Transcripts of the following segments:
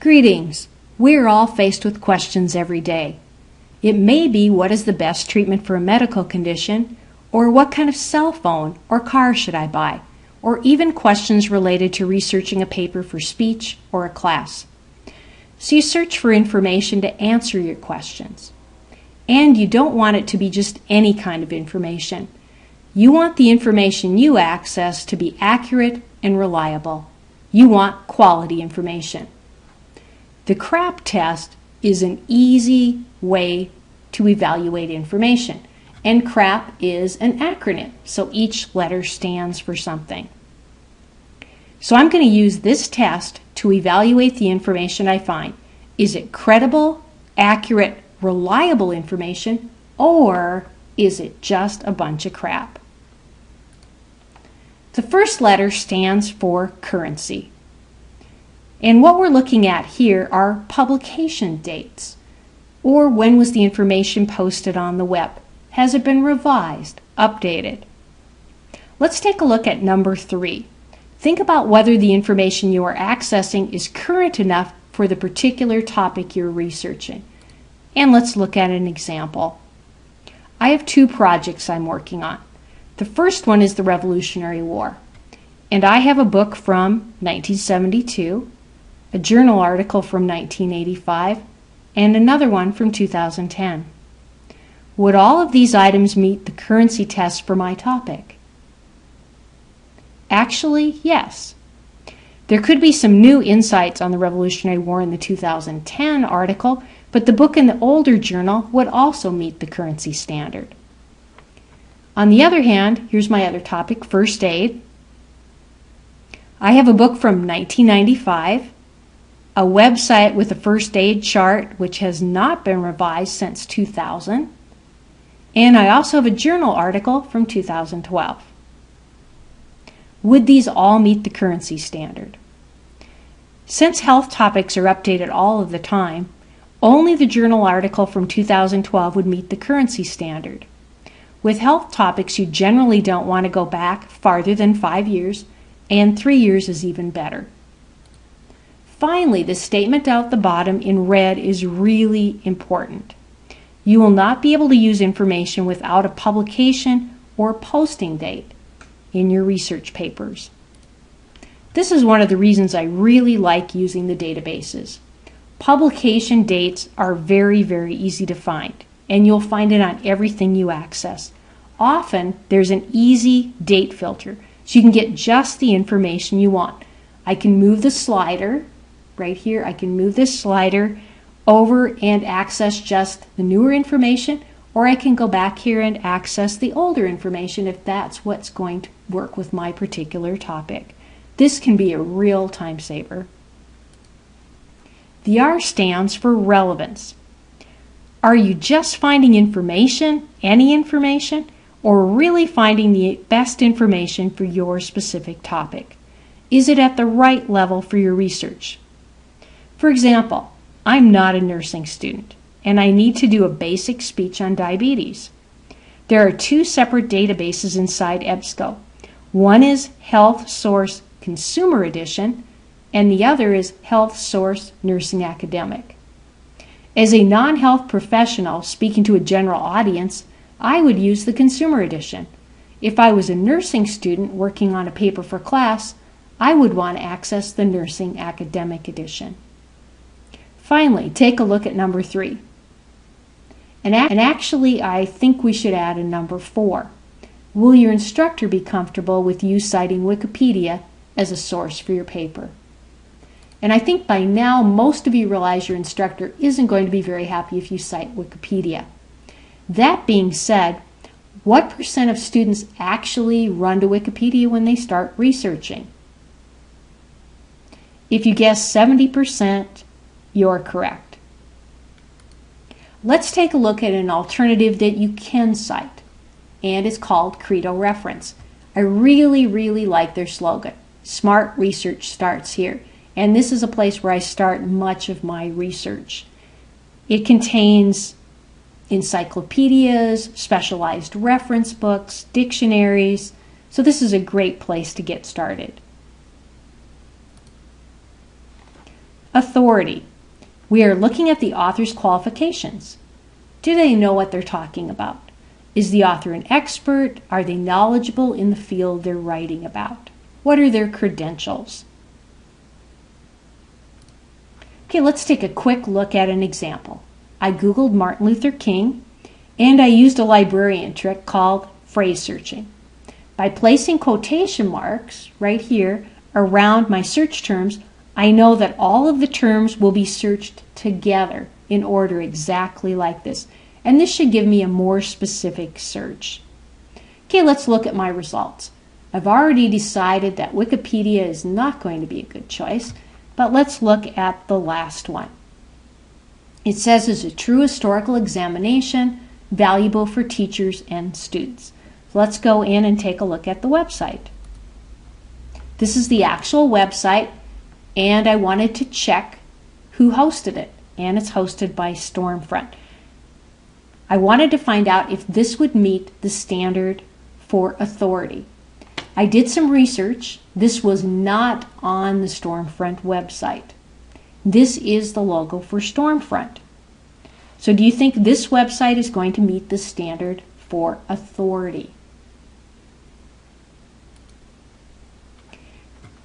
Greetings. We're all faced with questions every day. It may be what is the best treatment for a medical condition, or what kind of cell phone or car should I buy, or even questions related to researching a paper for speech or a class. So you search for information to answer your questions. And you don't want it to be just any kind of information. You want the information you access to be accurate and reliable. You want quality information. The CRAP test is an easy way to evaluate information, and CRAP is an acronym, so each letter stands for something. So I'm going to use this test to evaluate the information I find. Is it credible, accurate, reliable information, or is it just a bunch of crap? The first letter stands for currency. And what we're looking at here are publication dates, or when was the information posted on the web? Has it been revised, updated? Let's take a look at number 3. Think about whether the information you are accessing is current enough for the particular topic you're researching. And let's look at an example. I have 2 projects I'm working on. The first one is the Revolutionary War, and I have a book from 1972, a journal article from 1985, and another one from 2010. Would all of these items meet the currency test for my topic? Actually, yes. There could be some new insights on the Revolutionary War in the 2010 article, but the book in the older journal would also meet the currency standard. On the other hand, here's my other topic, first aid. I have a book from 1995, a website with a first aid chart which has not been revised since 2000, and I also have a journal article from 2012. Would these all meet the currency standard? Since health topics are updated all of the time, only the journal article from 2012 would meet the currency standard. With health topics, you generally don't want to go back farther than 5 years, and 3 years is even better. Finally, the statement out the bottom in red is really important. You will not be able to use information without a publication or posting date in your research papers. This is one of the reasons I really like using the databases. Publication dates are very, very easy to find, and you'll find it on everything you access. Often, there's an easy date filter, so you can get just the information you want. I can move the slider right here. I can move this slider over and access just the newer information, or I can go back here and access the older information if that's what's going to work with my particular topic. This can be a real time saver. The R stands for relevance. Are you just finding information, any information, or really finding the best information for your specific topic? Is it at the right level for your research? For example, I'm not a nursing student, and I need to do a basic speech on diabetes. There are 2 separate databases inside EBSCO. One is Health Source Consumer Edition, and the other is Health Source Nursing Academic. As a non-health professional speaking to a general audience, I would use the Consumer Edition. If I was a nursing student working on a paper for class, I would want to access the Nursing Academic Edition. Finally, take a look at number 3. And actually, I think we should add a number 4. Will your instructor be comfortable with you citing Wikipedia as a source for your paper? And I think by now most of you realize your instructor isn't going to be very happy if you cite Wikipedia. That being said, what % of students actually run to Wikipedia when they start researching? If you guess 70%, you're correct. Let's take a look at an alternative that you can cite, and it's called Credo Reference. I really, really like their slogan. Smart research starts here, and this is a place where I start much of my research. It contains encyclopedias, specialized reference books, dictionaries, so this is a great place to get started. Authority. We are looking at the author's qualifications. Do they know what they're talking about? Is the author an expert? Are they knowledgeable in the field they're writing about? What are their credentials? Okay, let's take a quick look at an example. I Googled Martin Luther King, and I used a librarian trick called phrase searching. By placing quotation marks right here around my search terms, I know that all of the terms will be searched together in order exactly like this. And this should give me a more specific search. Okay, let's look at my results. I've already decided that Wikipedia is not going to be a good choice, but let's look at the last one. It says it's a true historical examination, valuable for teachers and students. Let's go in and take a look at the website. This is the actual website, and I wanted to check who hosted it, and it's hosted by Stormfront. I wanted to find out if this would meet the standard for authority. I did some research. This was not on the Stormfront website. This is the logo for Stormfront. So do you think this website is going to meet the standard for authority?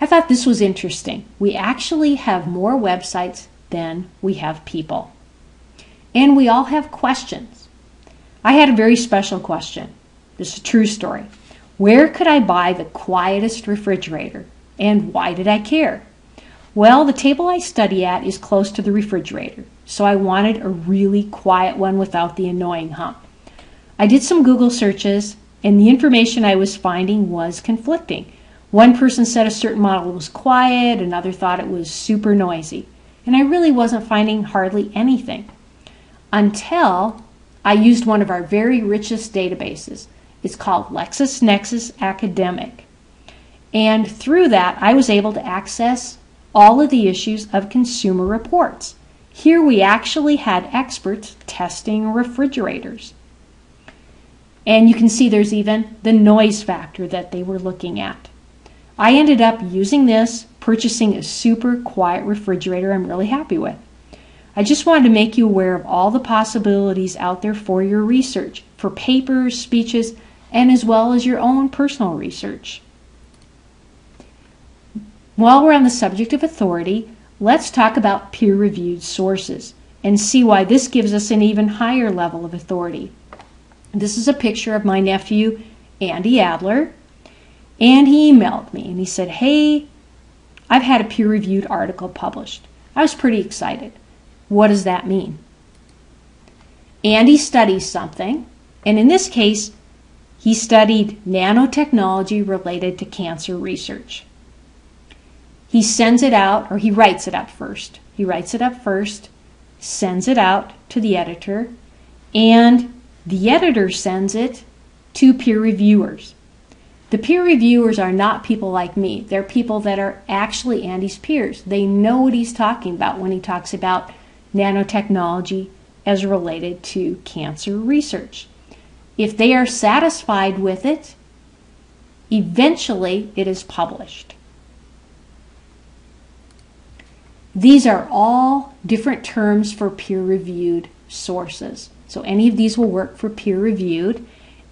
I thought this was interesting. We actually have more websites than we have people. And we all have questions. I had a very special question. This is a true story. Where could I buy the quietest refrigerator? And why did I care? Well, the table I study at is close to the refrigerator, so I wanted a really quiet one without the annoying hum. I did some Google searches, and the information I was finding was conflicting. One person said a certain model was quiet, another thought it was super noisy, and I really wasn't finding hardly anything until I used one of our very richest databases. It's called LexisNexis Academic. And through that, I was able to access all of the issues of Consumer Reports. Here we actually had experts testing refrigerators. And you can see there's even the noise factor that they were looking at. I ended up using this, purchasing a super quiet refrigerator I'm really happy with. I just wanted to make you aware of all the possibilities out there for your research, for papers, speeches, and as well as your own personal research. While we're on the subject of authority, let's talk about peer-reviewed sources and see why this gives us an even higher level of authority. This is a picture of my nephew, Andy Adler, and he emailed me and he said, "Hey, I've had a peer-reviewed article published." I was pretty excited. What does that mean? Andy studies something, and in this case, he studied nanotechnology related to cancer research. He sends it out, or he writes it up first. He writes it up first, sends it out to the editor, and the editor sends it to peer reviewers. The peer reviewers are not people like me. They're people that are actually Andy's peers. They know what he's talking about when he talks about nanotechnology as related to cancer research. If they are satisfied with it, eventually it is published. These are all different terms for peer-reviewed sources. So any of these will work for peer-reviewed.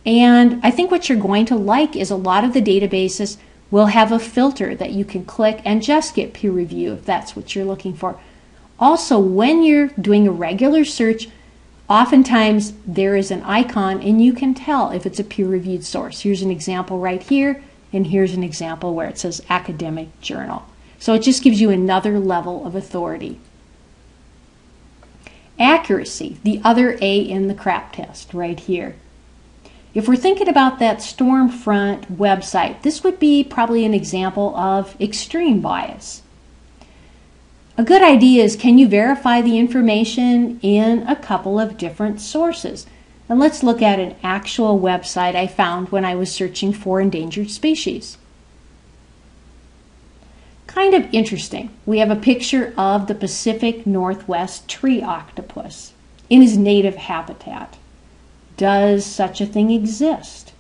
And I think what you're going to like is a lot of the databases will have a filter that you can click and just get peer review if that's what you're looking for. Also, when you're doing a regular search, oftentimes there is an icon and you can tell if it's a peer-reviewed source. Here's an example right here, and here's an example where it says academic journal. So it just gives you another level of authority. Accuracy, the other A in the CRAP test right here. If we're thinking about that Stormfront website, this would be probably an example of extreme bias. A good idea is, can you verify the information in a couple of different sources? And let's look at an actual website I found when I was searching for endangered species. Kind of interesting. We have a picture of the Pacific Northwest tree octopus in his native habitat. Does such a thing exist?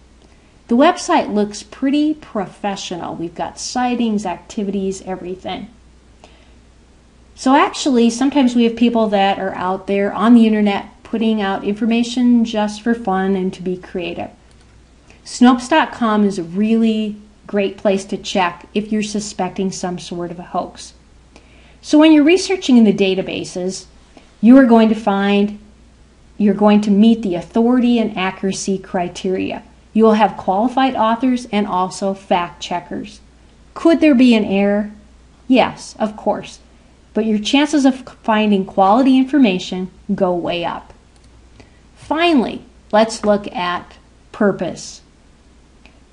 The website looks pretty professional. We've got sightings, activities, everything. So actually, sometimes we have people that are out there on the internet putting out information just for fun and to be creative. Snopes.com is a really great place to check if you're suspecting some sort of a hoax. So when you're researching in the databases, you are going to find you're going to meet the authority and accuracy criteria. You will have qualified authors and also fact checkers. Could there be an error? Yes, of course. But your chances of finding quality information go way up. Finally, let's look at purpose.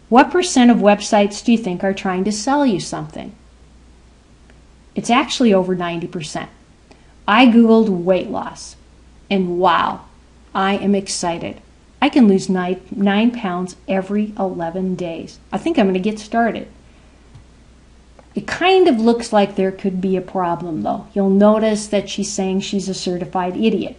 What percent of websites do you think are trying to sell you something? It's actually over 90%. I Googled weight loss, and wow, I am excited. I can lose 9 pounds every 11 days. I think I'm going to get started. It kind of looks like there could be a problem, though. You'll notice that she's saying she's a certified idiot.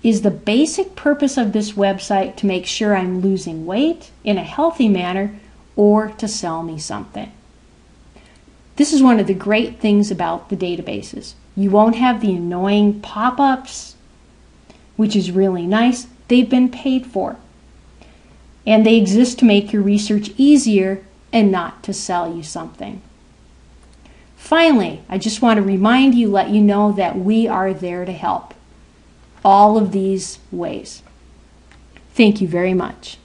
Is the basic purpose of this website to make sure I'm losing weight in a healthy manner or to sell me something? This is one of the great things about the databases. You won't have the annoying pop-ups, which is really nice. They've been paid for. And they exist to make your research easier and not to sell you something. Finally, I just want to remind you, let you know that we are there to help. All of these ways. Thank you very much.